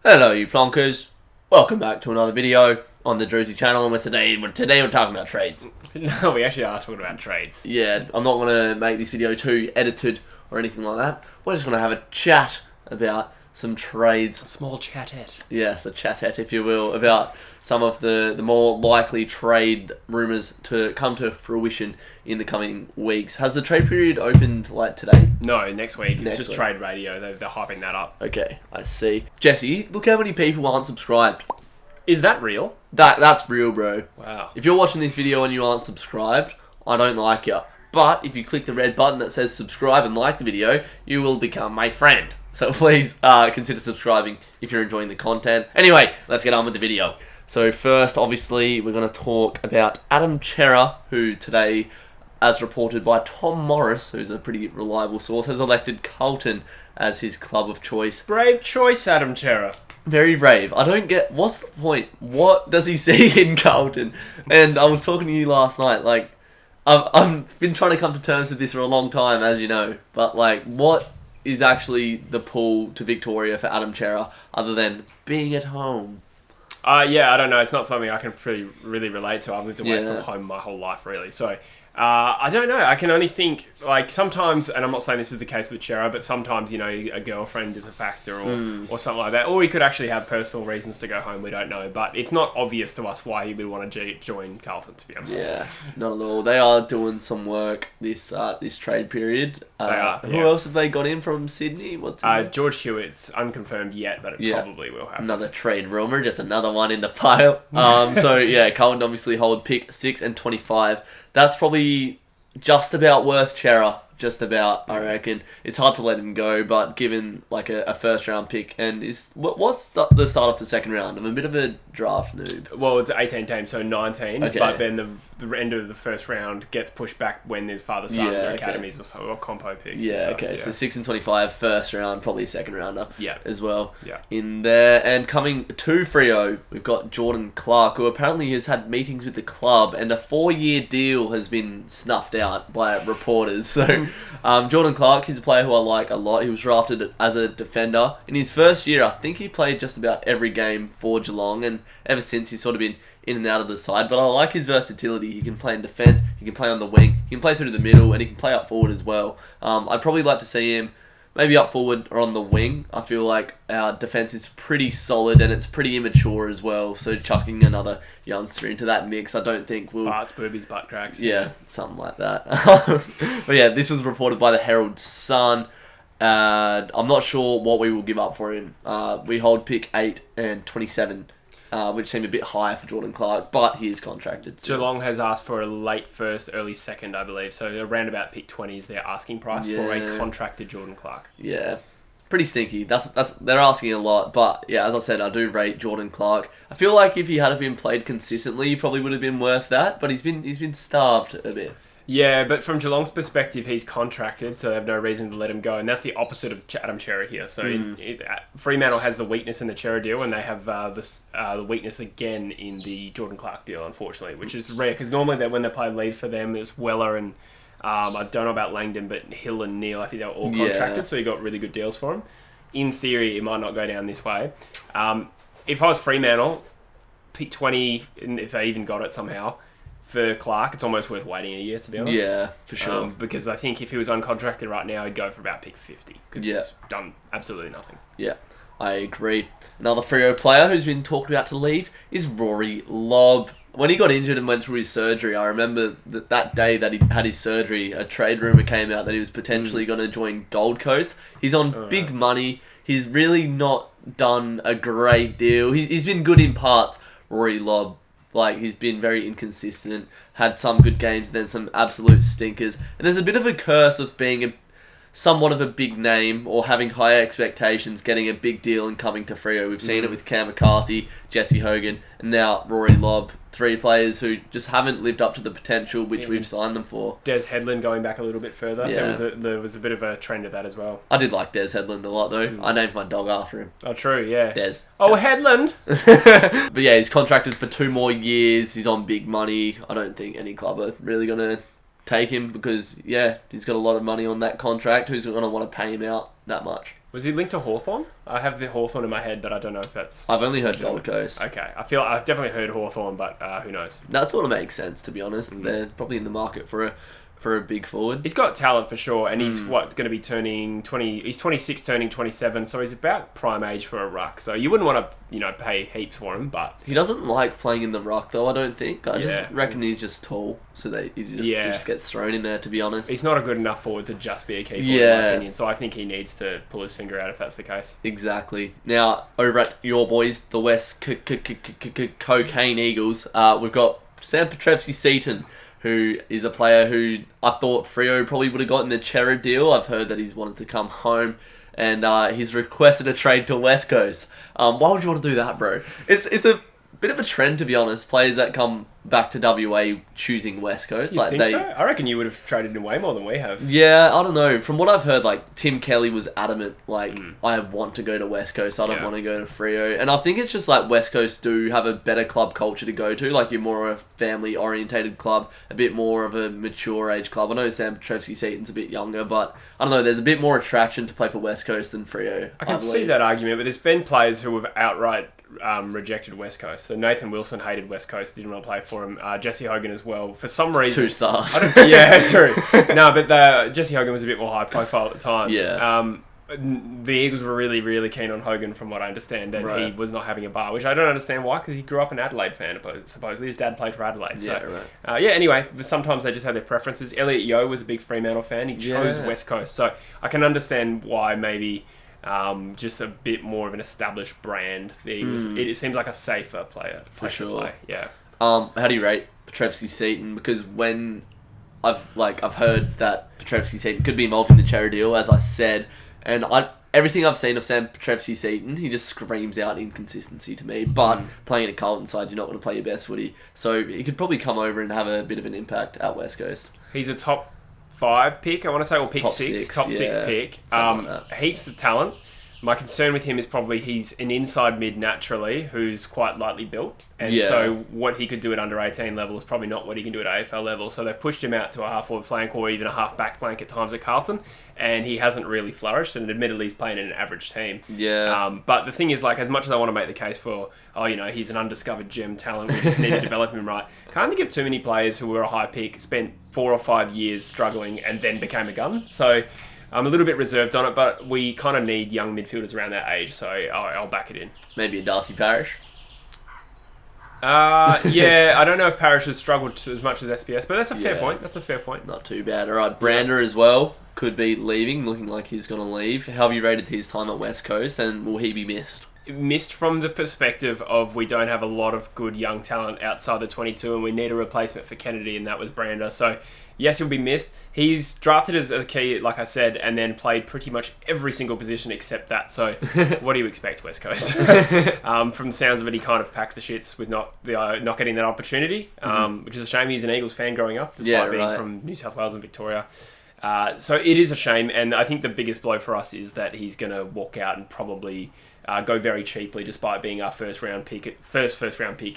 Hello you plonkers, welcome back to another video on the Druzy channel, and today we're talking about trades. No, we actually are talking about trades. Yeah, I'm not going to make this video too edited or anything like that. We're just going to have a chat about some trades. A small chatette. Yes, a chatette if you will, about some of the more likely trade rumours to come to fruition in the coming weeks. Has the trade period opened like today? No, next week. Next It's just week. trade radio. They're hyping that up. Okay, I see. Jesse, look how many people aren't subscribed. Is that real? That's real, bro. Wow. If you're watching this video and you aren't subscribed, I don't like you. But if you click the red button that says subscribe and like the video, you will become my friend. So please consider subscribing if you're enjoying the content. Anyway, let's get on with the video. So first, obviously, we're going to talk about Adam Cerra, who today, as reported by Tom Morris, who's a pretty reliable source, has elected Carlton as his club of choice. Brave choice, Adam Cerra. Very brave. I don't get... What's the point? What does he see in Carlton? And I was talking to you last night, like... I've been trying to come to terms with this for a long time, as you know. But, like, what is actually the pull to Victoria for Adam Cerra, other than being at home? Yeah, I don't know. It's not something I can really relate to. I've lived away Yeah. from home my whole life, really. So, I don't know. I can only think, like, sometimes, and I'm not saying this is the case with Cerra, but sometimes, you know, a girlfriend is a factor or something like that. Or he could actually have personal reasons to go home. We don't know. But it's not obvious to us why he would want to join Carlton, to be honest. Yeah, not at all. They are doing some work this trade period. They are, Who yeah. else have they got in from Sydney? What's his name? George Hewitt's unconfirmed yet, but it probably will happen. Another trade rumour, just another one in the pile. So yeah, Carlton obviously hold pick 6 and 25. That's probably just about worth Cerra. Just about, I reckon. It's hard to let him go, but given like a first round pick, and what's the start of the second round? I'm a bit of a draft noob. Well, it's 18 teams, so 19. Okay. But then the end of the first round gets pushed back when there's father-sons Yeah, or okay. academies or compo picks. Yeah, and stuff, okay. So 6 and 25, first round, probably a second rounder. Yeah. As well. Yeah. In there, and coming to Freo, we've got Jordan Clarke, who apparently has had meetings with the club, and a 4-year deal has been snuffed out by reporters. So, Jordan Clarke, he's a player who I like a lot. He was drafted as a defender. In his first year, I think he played just about every game for Geelong, and ever since he's sort of been in and out of the side. But I like his versatility. He can play in defence, he can play on the wing, he can play through the middle, and he can play up forward as well. I'd probably like to see him maybe up forward or on the wing. I feel like our defence is pretty solid and it's pretty immature as well. So chucking another youngster into that mix, I don't think will... Farts, boobies, butt cracks. Yeah, something like that. But yeah, this was reported by the Herald Sun. I'm not sure what we will give up for him. We hold pick 8 and 27, which seem a bit high for Jordan Clarke, but he is contracted. So. Geelong has asked for a late first, early second, I believe. So around about pick 20 is their asking price for a contracted Jordan Clarke. Yeah, pretty stinky. That's they're asking a lot, but yeah, as I said, I do rate Jordan Clarke. I feel like if he had been played consistently, he probably would have been worth that. But he's been starved a bit. Yeah, but from Geelong's perspective, he's contracted, so they have no reason to let him go. And that's the opposite of Adam Cerra here. So Fremantle has the weakness in the Cerra deal, and they have the weakness again in the Jordan Clarke deal, unfortunately, which is rare, because normally when they play lead for them, it's Weller and I don't know about Langdon, but Hill and Neil, I think they were all contracted, so you got really good deals for them. In theory, it might not go down this way. If I was Fremantle, pick 20, and if they even got it somehow, for Clarke, it's almost worth waiting a year, to be honest. Yeah, for sure. Because I think if he was uncontracted right now, he'd go for about pick 50. Because Yeah. he's done absolutely nothing. Yeah, I agree. Another Freo player who's been talked about to leave is Rory Lobb. When he got injured and went through his surgery, I remember that day that he had his surgery, a trade rumour came out that he was potentially going to join Gold Coast. He's on big money. He's really not done a great deal. He's been good in parts, Rory Lobb. Like, he's been very inconsistent, had some good games, then some absolute stinkers. And there's a bit of a curse of being somewhat of a big name or having high expectations, getting a big deal and coming to Freo. We've seen it with Cam McCarthy, Jesse Hogan, and now Rory Lobb. 3 players who just haven't lived up to the potential which we've signed them for. Des Headland going back a little bit further. Yeah. There was a bit of a trend of that as well. I did like Des Headland a lot though. I named my dog after him. Oh, true, yeah. Des. Oh, Headland! But yeah, he's contracted for 2 more years. He's on big money. I don't think any club are really going to take him because, yeah, he's got a lot of money on that contract. Who's going to want to pay him out that much? Was he linked to Hawthorn? I have the Hawthorn in my head, but I don't know if that's... I've only heard Gold Coast. Okay. I've definitely heard Hawthorn, but who knows? That sort of makes sense, to be honest. They're probably in the market for a big forward. He's got talent for sure, and he's going to be turning 20. He's 26, turning 27, so he's about prime age for a ruck. So you wouldn't want to, pay heaps for him, but he doesn't like playing in the ruck, though. I don't think. I just reckon he's just tall, so he just gets thrown in there. To be honest, he's not a good enough forward to just be a key forward, in my opinion. So I think he needs to pull his finger out if that's the case. Exactly. Now over at your boys, the West Cocaine Eagles, we've got Sam Petrevski-Seton, who is a player who I thought Freo probably would have gotten the Cerra deal. I've heard that he's wanted to come home, and he's requested a trade to West Coast. Why would you want to do that, bro? It's a bit of a trend, to be honest. Players that come back to WA choosing West Coast. You think so? I reckon you would have traded in way more than we have. Yeah, I don't know. From what I've heard, Tim Kelly was adamant, I want to go to West Coast. I don't want to go to Freo. And I think it's just West Coast do have a better club culture to go to. You're more of a family-orientated club, a bit more of a mature age club. I know Sam Petrevski-Seton's a bit younger, but I don't know. There's a bit more attraction to play for West Coast than Freo. I can see that argument, but there's been players who have outright rejected West Coast. So Nathan Wilson hated West Coast, didn't want to play for him. Jesse Hogan as well. For some reason... 2 stars. Yeah, true. No, but Jesse Hogan was a bit more high profile at the time. Yeah. The Eagles were really, really keen on Hogan, from what I understand, and he was not having a bar, which I don't understand why, because he grew up an Adelaide fan, supposedly. His dad played for Adelaide. Anyway, but sometimes they just have their preferences. Elliot Yeo was a big Fremantle fan. He chose West Coast, so I can understand why maybe just a bit more of an established brand. The Eagles, it seems like a safer player for sure. To play. Yeah. How do you rate Petrevski-Seton? Because when I've heard that Petrevski-Seton could be involved in the Cerra deal, as I said, and everything I've seen of Sam Petrevski-Seton, he just screams out inconsistency to me. But playing in a Carlton side, you're not going to play your best footy, so he could probably come over and have a bit of an impact at West Coast. He's a top 5 pick, I want to say, or pick top 6 pick. Heaps of talent. My concern with him is probably he's an inside mid naturally who's quite lightly built. And so what he could do at under 18 level is probably not what he can do at AFL level. So they've pushed him out to a half forward flank or even a half back flank at times at Carlton. And he hasn't really flourished. And admittedly, he's playing in an average team. Yeah. But the thing is, as much as I want to make the case for, he's an undiscovered gem talent, we just need to develop him right. Can't think of too many players who were a high pick, spent 4 or 5 years struggling, and then became a gun. So I'm a little bit reserved on it, but we kind of need young midfielders around that age, so I'll back it in. Maybe a Darcy Parish? I don't know if Parish has struggled as much as SBS, but that's a fair point. Not too bad. All right, Brander as well could be leaving, looking like he's going to leave. How have you rated his time at West Coast, and will he be missed? Missed from the perspective of we don't have a lot of good young talent outside the 22, and we need a replacement for Kennedy, and that was Brander. So yes, he'll be missed. He's drafted as a key, like I said, and then played pretty much every single position except that. So what do you expect, West Coast? From the sounds of it, he kind of packed the shits with not getting that opportunity, which is a shame. He's an Eagles fan growing up, despite being from New South Wales and Victoria. So it is a shame, and I think the biggest blow for us is that he's going to walk out and probably go very cheaply, despite being our first round pick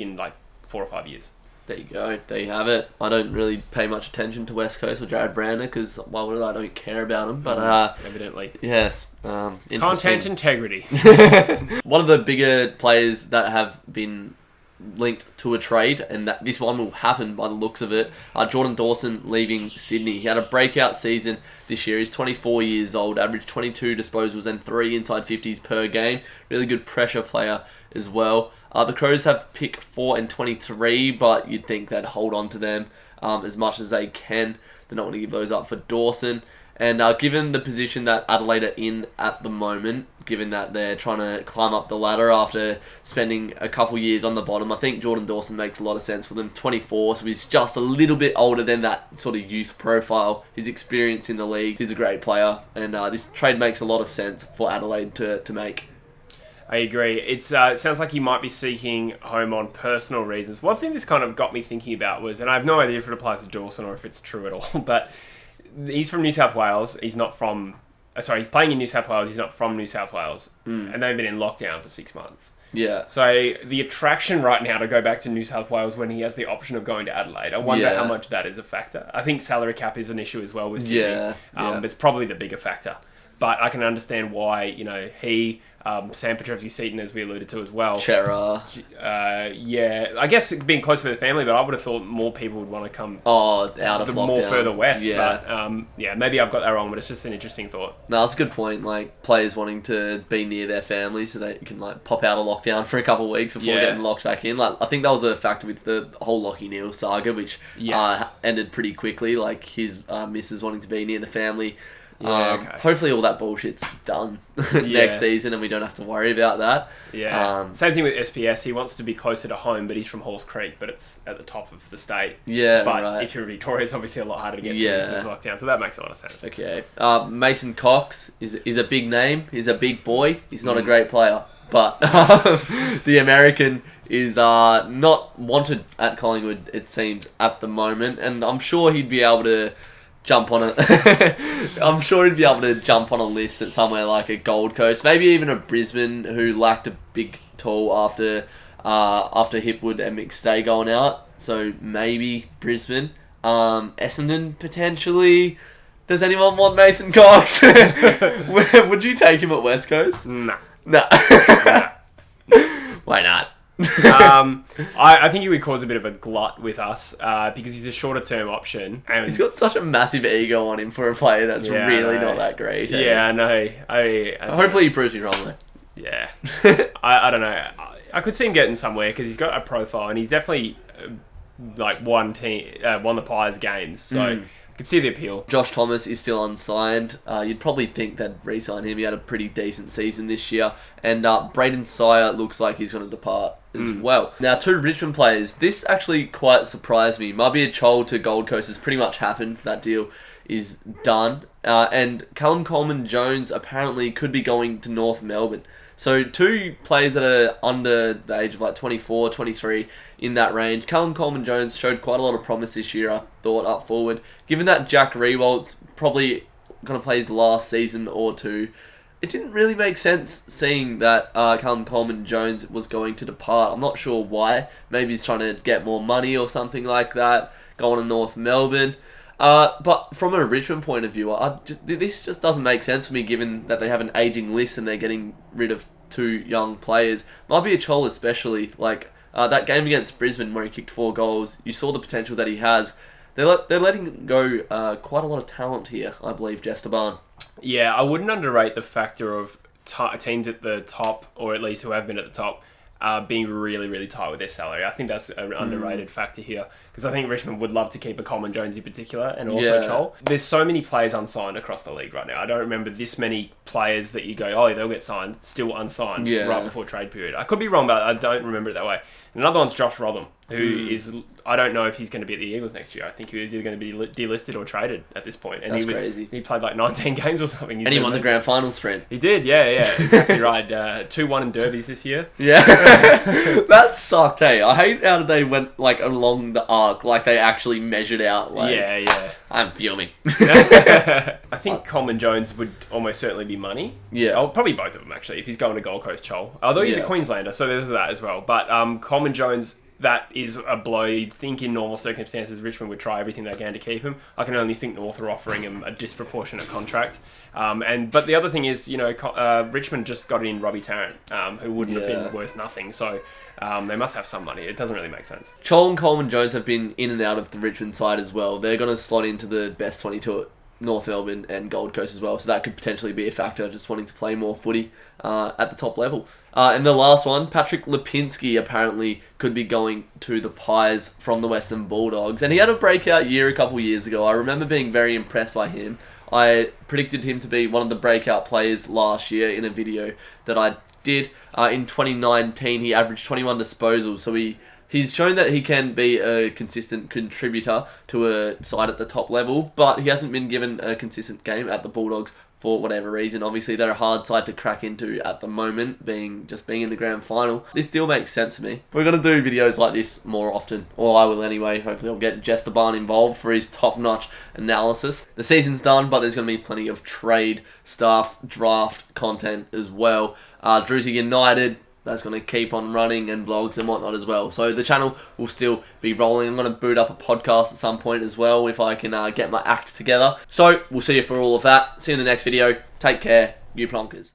in 4 or 5 years. There you go. There you have it. I don't really pay much attention to West Coast or Jarrod Brander because why would I? Don't care about him. But evidently, yes. Content integrity. One of the bigger players that have been linked to a trade, and that this one will happen by the looks of it. Jordan Dawson leaving Sydney. He had a breakout season this year. He's 24 years old, averaged 22 disposals and 3 inside 50s per game. Really good pressure player as well. The Crows have pick 4 and 23, but you'd think they'd hold on to them as much as they can. They're not going to give those up for Dawson. And given the position that Adelaide are in at the moment, given that they're trying to climb up the ladder after spending a couple years on the bottom, I think Jordan Dawson makes a lot of sense for them. 24, so he's just a little bit older than that sort of youth profile. His experience in the league, he's a great player, and this trade makes a lot of sense for Adelaide to make. I agree. It sounds like he might be seeking home on personal reasons. One thing this kind of got me thinking about was, and I have no idea if it applies to Dawson or if it's true at all, but he's from New South Wales. He's not from... he's playing in New South Wales. He's not from New South Wales. And they've been in lockdown for 6 months. Yeah. So the attraction right now to go back to New South Wales when he has the option of going to Adelaide, I wonder how much that is a factor. I think salary cap is an issue as well with Sydney. But it's probably the bigger factor. but I can understand why, he, Sam Petrevski-Seton, as we alluded to as well. Cerra. Yeah, I guess being closer to the family, but I would have thought more people would want to come out of lockdown. More further west. Yeah. But, maybe I've got that wrong, but it's just an interesting thought. No, that's a good point. Like, players wanting to be near their families so they can, like, pop out of lockdown for a couple of weeks before getting locked back in. Like, I think that was a factor with the whole Lachie Neale saga, which ended pretty quickly. Like, his missus wanting to be near the family. Hopefully all that bullshit's done next season and we don't have to worry about that. Same thing with SPS. He wants to be closer to home, but he's from Halls Creek, but it's at the top of the state. But if you're in Victoria, it's obviously a lot harder to get to if there's lockdown, so that makes a lot of sense. Okay. Mason Cox is a big name. He's a big boy. He's not a great player, but the American is not wanted at Collingwood, it seems, at the moment, and I'm sure he'd be able to jump on a list at somewhere like a Gold Coast, maybe even a Brisbane, who lacked a big tool after Hipwood and McStay going out. So maybe Brisbane, Essendon potentially. Does anyone want Mason Cox? Would you take him at West Coast? No. Why not? I think he would cause a bit of a glut with us because he's a shorter term option. And he's got such a massive ego on him for a player that's really not that great. Yeah, I know. Hopefully he proves me wrong though. Yeah. I don't know. I could see him getting somewhere because he's got a profile and he's definitely won the Pies games. So I could see the appeal. Josh Thomas is still unsigned. You'd probably think they'd re-sign him. He had a pretty decent season this year. And Braden Sire looks like he's going to depart as well. Now, 2 Richmond players. This actually quite surprised me. Mabia Chol to Gold Coast has pretty much happened. That deal is done. And Callum Coleman-Jones apparently could be going to North Melbourne. So 2 players that are under the age of 24, 23 in that range. Callum Coleman-Jones showed quite a lot of promise this year, I thought, up forward. Given that Jack Riewoldt probably going to play his last season or 2, it didn't really make sense seeing that Callum Coleman-Jones was going to depart. I'm not sure why. Maybe he's trying to get more money or something like that, going to North Melbourne. But from a Richmond point of view, this just doesn't make sense for me, given that they have an ageing list and they're getting rid of 2 young players. Mabia Chol especially, that game against Brisbane where he kicked 4 goals, you saw the potential that he has. They're letting go quite a lot of talent here, I believe, Esteban. Yeah, I wouldn't underrate the factor of teams at the top, or at least who have been at the top, being really, really tight with their salary. I think that's an underrated factor here, because I think Richmond would love to keep a Coleman-Jones in particular, and also Chol. There's so many players unsigned across the league right now. I don't remember this many players that you go, oh, they'll get signed, still unsigned right before trade period. I could be wrong, but I don't remember it that way. And another one's Josh Rotham, who is, I don't know if he's going to be at the Eagles next year. I think he was either going to be delisted or traded at this point. And that's crazy. He played 19 games or something. And he won the grand final sprint. He did, yeah, exactly right. 2-1 in derbies this year. Yeah. That sucked, hey. I hate how they went along the arc, they actually measured out. Yeah. I'm fuming. I think Coleman-Jones would almost certainly be money. Yeah. Oh, probably both of them, actually, if he's going to Gold Coast Chol. Although he's a Queenslander, so there's that as well. But Coleman-Jones, that is a blow. You'd think in normal circumstances Richmond would try everything they can to keep him. I can only think North are offering him a disproportionate contract. But the other thing is, Richmond just got in Robbie Tarrant, who wouldn't have been worth nothing. So they must have some money. It doesn't really make sense. Chol and Coleman-Jones have been in and out of the Richmond side as well. They're going to slot into the best 22 at North Melbourne and Gold Coast as well. So that could potentially be a factor, just wanting to play more footy at the top level. And the last one, Patrick Lipinski apparently could be going to the Pies from the Western Bulldogs. And he had a breakout year a couple years ago. I remember being very impressed by him. I predicted him to be one of the breakout players last year in a video that I did. In 2019, he averaged 21 disposals. So he's shown that he can be a consistent contributor to a side at the top level. But he hasn't been given a consistent game at the Bulldogs for whatever reason. Obviously, they're a hard side to crack into at the moment, being in the grand final. This still makes sense to me. We're going to do videos like this more often, or I will anyway. Hopefully I'll get Esteban involved for his top-notch analysis. The season's done, but there's going to be plenty of trade stuff, draft content as well. Druzy United, that's going to keep on running, and vlogs and whatnot as well. So the channel will still be rolling. I'm going to boot up a podcast at some point as well if I can get my act together. So we'll see you for all of that. See you in the next video. Take care, you plonkers.